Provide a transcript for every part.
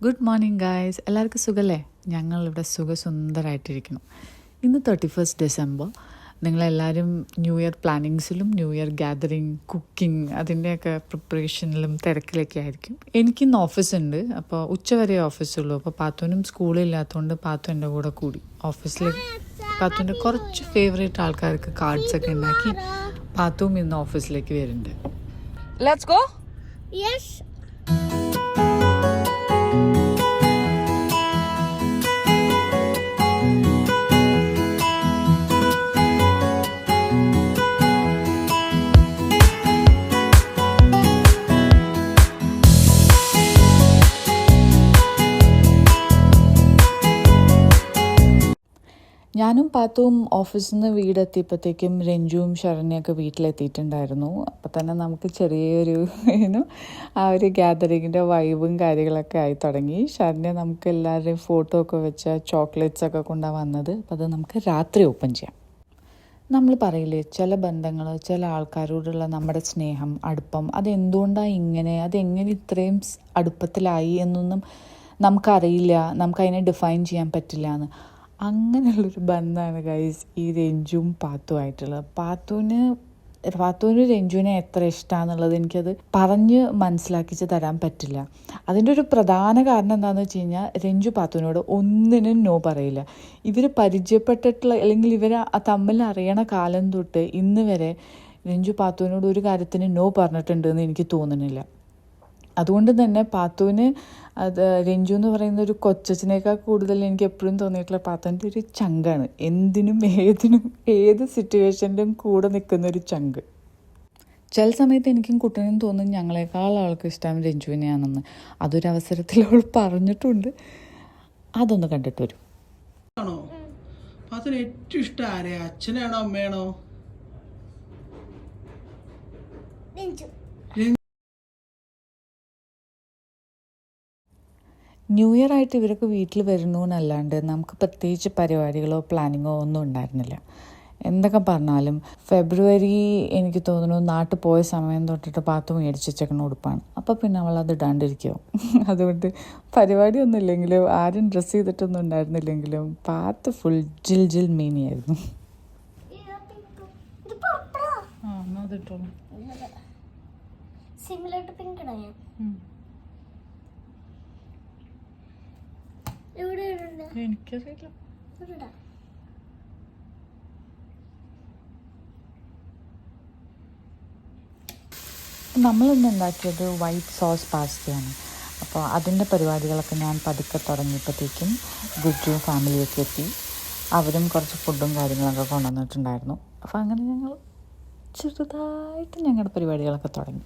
Good morning guys, എല്ലാവർക്കും സുഖമല്ലേ? ഞങ്ങളിവിടെ സുഖസുന്ദരമായിട്ടിരിക്കണം. ഇന്ന് 31 ഡിസംബർ. നിങ്ങളെല്ലാവരും ന്യൂ ഇയർ പ്ലാനിങ്സിലും ന്യൂ ഇയർ ഗ്യാതറിങ്, കുക്കിംഗ്, അതിൻ്റെയൊക്കെ പ്രിപ്പറേഷനിലും തിരക്കിലൊക്കെ ആയിരിക്കും. എനിക്കിന്ന് ഓഫീസുണ്ട്, അപ്പോൾ ഉച്ചവരെ ഓഫീസുള്ളൂ. അപ്പോൾ പാത്തുവിനും സ്കൂളില്ലാത്തതുകൊണ്ട് പാത്തു എൻ്റെ കൂടെ കൂടി ഓഫീസിൽ പാത്തുവിൻ്റെ കുറച്ച് ഫേവറേറ്റ് ആൾക്കാർക്ക് കാർഡ്സൊക്കെ ഉണ്ടാക്കി പാത്തുവും ഇന്ന് ഓഫീസിലേക്ക് വരുന്നുണ്ട്. Let's go? Yes. ഞാനും പാത്തുവും ഓഫീസിൽ നിന്ന് വീടെത്തിയപ്പോഴത്തേക്കും രഞ്ജുവും ശരണ്യൊക്കെ വീട്ടിലെത്തിയിട്ടുണ്ടായിരുന്നു. അപ്പം തന്നെ നമുക്ക് ചെറിയൊരു ആ ഒരു ഗ്യാതറിങ്ങിൻ്റെ വൈബും കാര്യങ്ങളൊക്കെ ആയി തുടങ്ങി. ശരണ്യ നമുക്ക് എല്ലാവരുടെയും ഫോട്ടോ ഒക്കെ വെച്ച ചോക്ലേറ്റ്സൊക്കെ കൊണ്ടാണ് വന്നത്. അപ്പം അത് നമുക്ക് രാത്രി ഓപ്പൺ ചെയ്യാം. നമ്മൾ പറയില്ലേ, ചില ബന്ധങ്ങൾ, ചില ആൾക്കാരോടുള്ള നമ്മുടെ സ്നേഹം, അടുപ്പം, അതെന്തുകൊണ്ടാണ് ഇങ്ങനെ, അതെങ്ങനെ ഇത്രയും അടുപ്പത്തിലായി എന്നൊന്നും നമുക്കറിയില്ല, നമുക്കതിനെ ഡിഫൈൻ ചെയ്യാൻ പറ്റില്ല എന്ന്. അങ്ങനെയുള്ളൊരു ബന്ധമാണ് ഗൈസ് ഈ രഞ്ജുവും പാത്തുമായിട്ടുള്ളത്. പാത്തുവിന് രഞ്ജുവിനെ എത്ര ഇഷ്ടമാണെന്നുള്ളത് എനിക്കത് പറഞ്ഞ് മനസ്സിലാക്കിച്ച് തരാൻ പറ്റില്ല. അതിൻ്റെ ഒരു പ്രധാന കാരണം എന്താണെന്ന് വെച്ച് കഴിഞ്ഞാൽ, രഞ്ജു പാത്തുവിനോട് ഒന്നിനും നോ പറയില്ല. ഇവർ പരിചയപ്പെട്ടിട്ടുള്ള, അല്ലെങ്കിൽ ഇവർ തമ്മിൽ അറിയണ കാലം തൊട്ട് ഇന്ന് വരെ രഞ്ജു പാത്തുവിനോട് ഒരു കാര്യത്തിന് നോ പറഞ്ഞിട്ടുണ്ടെന്ന് എനിക്ക് തോന്നുന്നില്ല. അതുകൊണ്ട് തന്നെ പാത്തുവിന് അത് രഞ്ജു എന്ന് പറയുന്ന ഒരു കൊച്ചച്ഛനേക്കാൾ കൂടുതൽ എനിക്ക് എപ്പോഴും തോന്നിയിട്ടുള്ള പാത്തുവിൻ്റെ ഒരു ചങ്കാണ്. എന്തിനും ഏതിനും ഏത് സിറ്റുവേഷനിലും കൂടെ നിൽക്കുന്ന ഒരു ചങ്ക്. ചില സമയത്ത് എനിക്കും കുട്ടനും തോന്നും ഞങ്ങളെക്കാൾ ആൾക്ക് ഇഷ്ടം രഞ്ജുവിനെയാണെന്ന്. അതൊരവസരത്തിൽ അവൾ പറഞ്ഞിട്ടുണ്ട്. അതൊന്ന് കണ്ടിട്ട് വരും. ആണോ പാത്തുവിന് ഏറ്റവും ഇഷ്ടം ആരെ? അച്ഛനാണോ അമ്മയാണോ? ന്യൂ ഇയർ ആയിട്ട് ഇവരൊക്കെ വീട്ടിൽ വരുന്നു എന്നല്ലാണ്ട് നമുക്ക് പ്രത്യേകിച്ച് പരിപാടികളോ പ്ലാനിങ്ങോ ഒന്നും ഉണ്ടായിരുന്നില്ല. എന്തൊക്കെ പറഞ്ഞാലും ഫെബ്രുവരി എനിക്ക് തോന്നുന്നു നാട്ടിൽ പോയ സമയം തൊട്ടിട്ട് പാത്തു മേടിച്ച് വെച്ചേക്കുന്ന ഉടുപ്പാണ്. അപ്പോൾ പിന്നെ അവൾ അത് ഇടാണ്ടിരിക്കുമോ? അതുകൊണ്ട് പരിപാടിയൊന്നും ഇല്ലെങ്കിലും, ആരും dress ചെയ്തിട്ടൊന്നും ഉണ്ടായിരുന്നില്ലെങ്കിലും path full Jal Jal മീനിയായിരുന്നു. Similar to pink ആണ്. എനിക്കറിയില്ല. നമ്മളിന്ന് ഉണ്ടാക്കിയത് വൈറ്റ് സോസ് പാസ്തയാണ്. അപ്പോൾ അതിൻ്റെ പരിപാടികളൊക്കെ ഞാൻ പതുക്കെ തുടങ്ങിയപ്പോഴത്തേക്കും ഗുജു ഫാമിലിയൊക്കെ എത്തി. അവരും കുറച്ച് ഫുഡും കാര്യങ്ങളൊക്കെ കൊണ്ടുവന്നിട്ടുണ്ടായിരുന്നു. അപ്പോൾ അങ്ങനെ ഞങ്ങൾ ചെറുതായിട്ട് ഞങ്ങളുടെ പരിപാടികളൊക്കെ തുടങ്ങി.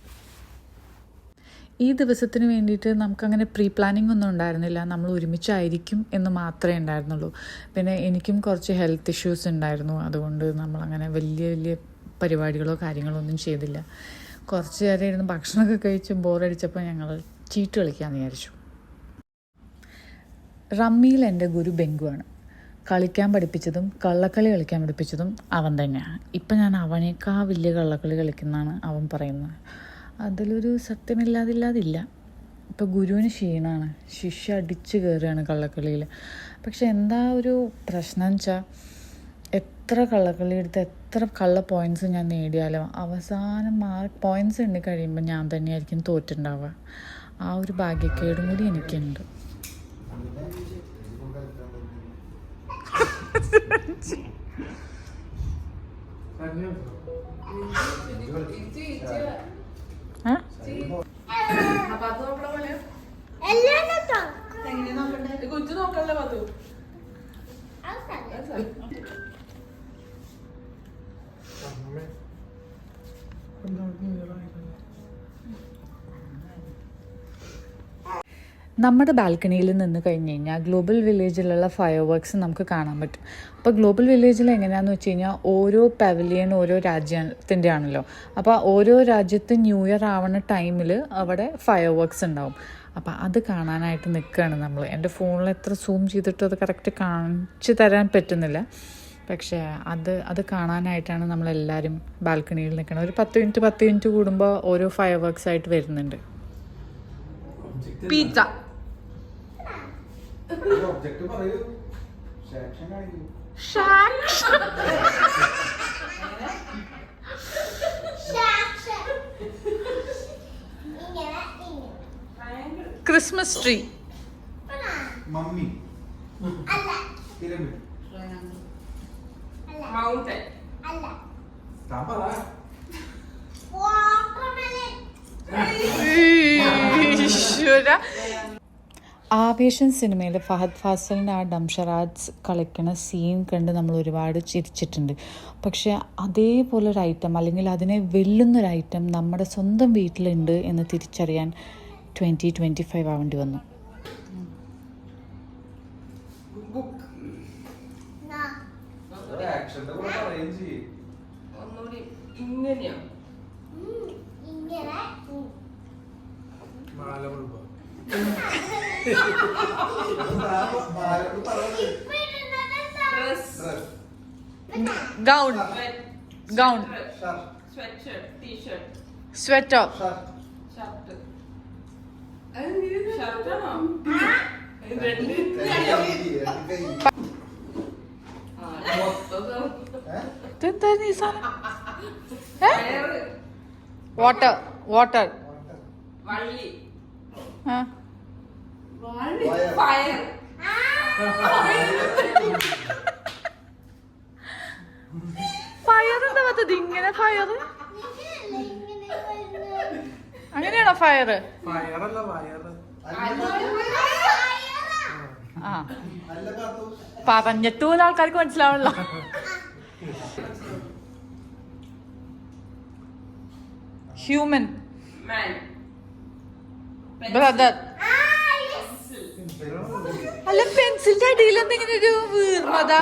ഈ ദിവസത്തിന് വേണ്ടിയിട്ട് നമുക്കങ്ങനെ പ്രീ പ്ലാനിങ് ഒന്നും ഉണ്ടായിരുന്നില്ല. നമ്മൾ ഒരുമിച്ചായിരിക്കും എന്ന് മാത്രമേ ഉണ്ടായിരുന്നുള്ളൂ. പിന്നെ എനിക്കും കുറച്ച് ഹെൽത്ത് ഇഷ്യൂസ് ഉണ്ടായിരുന്നു. അതുകൊണ്ട് നമ്മളങ്ങനെ വലിയ വലിയ പരിപാടികളോ കാര്യങ്ങളോ ഒന്നും ചെയ്തില്ല. കുറച്ച് നേരം ഇരുന്ന് ഭക്ഷണമൊക്കെ കഴിച്ച് ബോറടിച്ചപ്പോൾ ഞങ്ങൾ ചീട്ട് കളിക്കാമെന്ന് വിചാരിച്ചു. റമ്മിയിൽ എൻ്റെ ഗുരു ബെങ്കുവാണ്. കളിക്കാൻ പഠിപ്പിച്ചതും കള്ളക്കളി കളിക്കാൻ പഠിപ്പിച്ചതും അവൻ തന്നെയാണ്. ഇപ്പം ഞാൻ അവനേക്കാൾ വലിയ കള്ളക്കളി കളിക്കുന്നതാണ് അവൻ പറയുന്നത്. അതിലൊരു സത്യമില്ലാതില്ല. ഇപ്പോൾ ഗുരുവിന് ക്ഷീണമാണ്, ശിഷ്യ അടിച്ച് കയറുകയാണ് കള്ളക്കളിയിൽ. പക്ഷെ എന്താ ഒരു പ്രശ്നം വെച്ചാൽ, എത്ര കള്ളക്കളി എടുത്ത് എത്ര കള്ള പോയിൻറ്റ്സ് ഞാൻ നേടിയാലും അവസാനം പോയിൻറ്റ്സ് എണ്ണി കഴിയുമ്പോൾ ഞാൻ തന്നെയായിരിക്കും തോറ്റുണ്ടാവുക. ആ ഒരു ഭാഗ്യക്കേടും കൂടി എനിക്കുണ്ട്. നമ്മുടെ ബാൽക്കണിയിൽ നിന്ന് കഴിഞ്ഞ് കഴിഞ്ഞാൽ ഗ്ലോബൽ വില്ലേജിലുള്ള ഫയർ വർക്ക്സ് നമുക്ക് കാണാൻ പറ്റും. അപ്പോൾ ഗ്ലോബൽ വില്ലേജിൽ എങ്ങനെയാണെന്ന് വെച്ച് കഴിഞ്ഞാൽ ഓരോ പവലിയൻ ഓരോ രാജ്യത്തിൻ്റെ ആണല്ലോ. അപ്പോൾ ഓരോ രാജ്യത്ത് ന്യൂ ഇയർ ആവുന്ന ടൈമിൽ അവിടെ ഫയർ വർക്ക്സ് ഉണ്ടാവും. അപ്പോൾ അത് കാണാനായിട്ട് നിൽക്കുകയാണ് നമ്മൾ. എൻ്റെ ഫോണിൽ എത്ര സൂം ചെയ്തിട്ടും അത് കറക്റ്റ് കാണിച്ചു തരാൻ പറ്റുന്നില്ല. പക്ഷേ അത് കാണാനായിട്ടാണ് നമ്മളെല്ലാവരും ബാൽക്കണിയിൽ നിൽക്കണം. ഒരു 10 മിനിറ്റ് കൂടുമ്പോൾ ഓരോ ഫയർ വർക്ക്സ് ആയിട്ട് വരുന്നുണ്ട്. Pizza. ഒബ്ജക്റ്റ് പറയൂ. സാക്ഷൻ കാണിക്കൂ. Christmas tree. Mummy. Pyramid. Mountain. താൻ പറ. ആവേശം സിനിമയിൽ ഫഹദ് ഫാസിലിൻ്റെ ആ ഡംഷറാജ് കളിക്കണ സീൻ കണ്ട് നമ്മൾ ഒരുപാട് ചിരിച്ചിട്ടുണ്ട്. പക്ഷേ അതേപോലൊരു ഐറ്റം അല്ലെങ്കിൽ അതിനെ വെല്ലുന്നൊരു ഐറ്റം നമ്മുടെ സ്വന്തം വീട്ടിലുണ്ട് എന്ന് തിരിച്ചറിയാൻ 2025 ആവേണ്ടി വന്നു. ഒന്നുകൂടി ഇങ്ങനെയോ? Gown. Gown. Sweater. Water. Water. വള്ളി. ഫയർ. ഫയർ എന്താ പറ്റത്? ഇങ്ങനെ ഫയർ അങ്ങനെയാണോ? ഫയർ ഫയറല്ല വയർ. ആ പറഞ്ഞിട്ട് പോലും ആൾക്കാർക്ക് മനസ്സിലാവണല്ലോ. ഹ്യൂമൻ. ബ്രദർ. അല്ല പെൻസിലിന്റെ അടിയിൽ എന്തെങ്കിലും ഒരു വീർമത.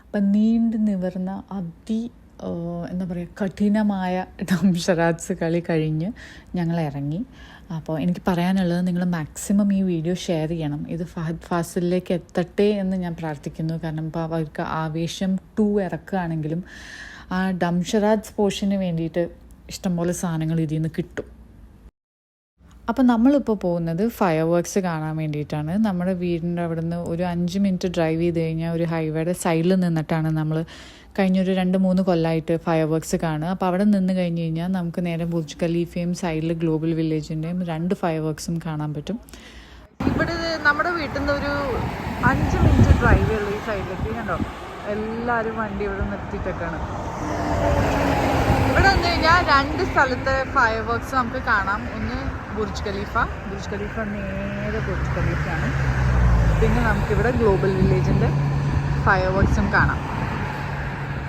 അപ്പം നീണ്ടു നിവർന്ന എന്താ പറയുക കഠിനമായ ഡംഷറാജ് കളി കഴിഞ്ഞ് ഞങ്ങൾ ഇറങ്ങി. അപ്പോൾ എനിക്ക് പറയാനുള്ളത് നിങ്ങൾ മാക്സിമം ഈ വീഡിയോ ഷെയർ ചെയ്യണം. ഇത് ഫഹദ് ഫാസിലിലേക്ക് എത്തട്ടെ എന്ന് ഞാൻ പ്രാർത്ഥിക്കുന്നു. കാരണം ഇപ്പോൾ അവർക്ക് ആവേശം 2 ഇറക്കുകയാണെങ്കിലും ആ ഡംഷറാജ് പോർഷന് വേണ്ടിയിട്ട് ഇഷ്ടംപോലെ സാധനങ്ങൾ ഇതിൽ നിന്ന് കിട്ടും. അപ്പോൾ നമ്മളിപ്പോൾ പോകുന്നത് ഫയർ വർക്ക്സ് കാണാൻ വേണ്ടിയിട്ടാണ്. നമ്മുടെ വീടിൻ്റെ അവിടെ നിന്ന് ഒരു 5 മിനിറ്റ് ഡ്രൈവ് ചെയ്ത് കഴിഞ്ഞാൽ ഒരു ഹൈവേയുടെ സൈഡിൽ നിന്നിട്ടാണ് നമ്മൾ കഴിഞ്ഞൊരു 2-3 കൊല്ലമായിട്ട് ഫയർ വർക്ക്സ് കാണുക. അപ്പോൾ അവിടെ നിന്ന് കഴിഞ്ഞ് കഴിഞ്ഞാൽ നമുക്ക് നേരെ ബുർജ് ഖലീഫയും സൈഡിൽ ഗ്ലോബൽ വില്ലേജിൻ്റെയും 2 ഫയർ വർക്ക്സും കാണാൻ പറ്റും. ഇവിടെ നമ്മുടെ വീട്ടിൽ നിന്ന് ഒരു 5 മിനിറ്റ് ഡ്രൈവ് ഉള്ളൂ ഈ സൈഡിലേക്ക്. കണ്ടോ എല്ലാവരും വണ്ടി ഇവിടെ നിർത്തിയിട്ടൊക്കെയാണ്. ഇവിടെ വന്നു കഴിഞ്ഞാൽ 2 സ്ഥലത്തെ ഫയർ വർക്ക്സ് നമുക്ക് കാണാം. ഒന്ന് ബുർജ് ഖലീഫ. ബുർജ് ഖലീഫ നേരെ ബുർജ് ഖലീഫയാണ്. പിന്നെ നമുക്കിവിടെ ഗ്ലോബൽ വില്ലേജിൻ്റെ ഫയർ വർക്ക്സും കാണാം.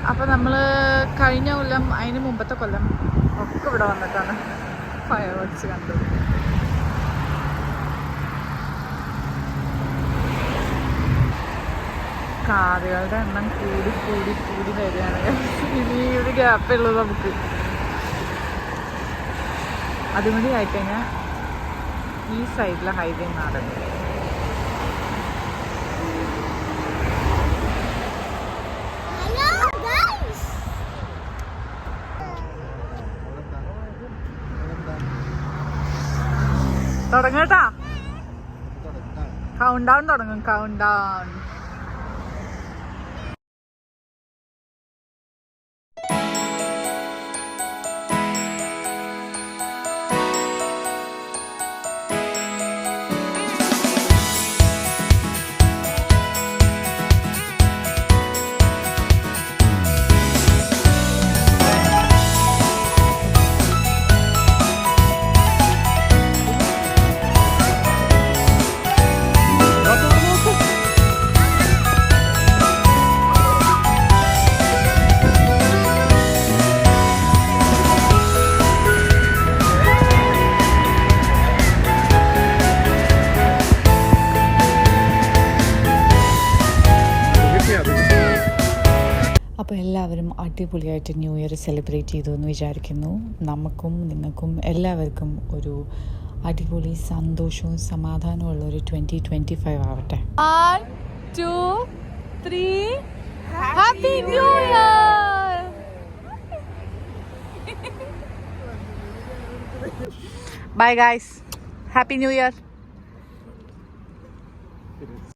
അപ്പോൾ നമ്മൾ കഴിഞ്ഞ കൊല്ലം അതിന് മുമ്പത്തെ കൊല്ലം ഒക്കെ ഇവിടെ വന്നിട്ടാണ് ഫയർ വർക്ക്സ് കണ്ടത്. കാറുകളുടെ എണ്ണം കൂടി കൂടി കൂടി വരികയാണ്. ഇനി ഒരു ഗ്യാപ്പുള്ളൂ നമുക്ക്. അതുകൂടി ആയിക്കഴിഞ്ഞാൽ ഈ സൈഡിലെ ഹൈവേ നാടൻ. തുടങ്ങട്ടാ. കൗണ്ട് ഡൗൺ തുടങ്ങും. Count down. അപ്പോൾ എല്ലാവരും അടിപൊളിയായിട്ട് ന്യൂ ഇയർ സെലിബ്രേറ്റ് ചെയ്തു എന്ന് വിചാരിക്കുന്നു. നമുക്കും നിങ്ങൾക്കും എല്ലാവർക്കും ഒരു അടിപൊളി സന്തോഷവും സമാധാനവും ഉള്ള ഒരു 2025 ആവട്ടെ. 1, 2, 3 happy new year. Bye guys, happy new year.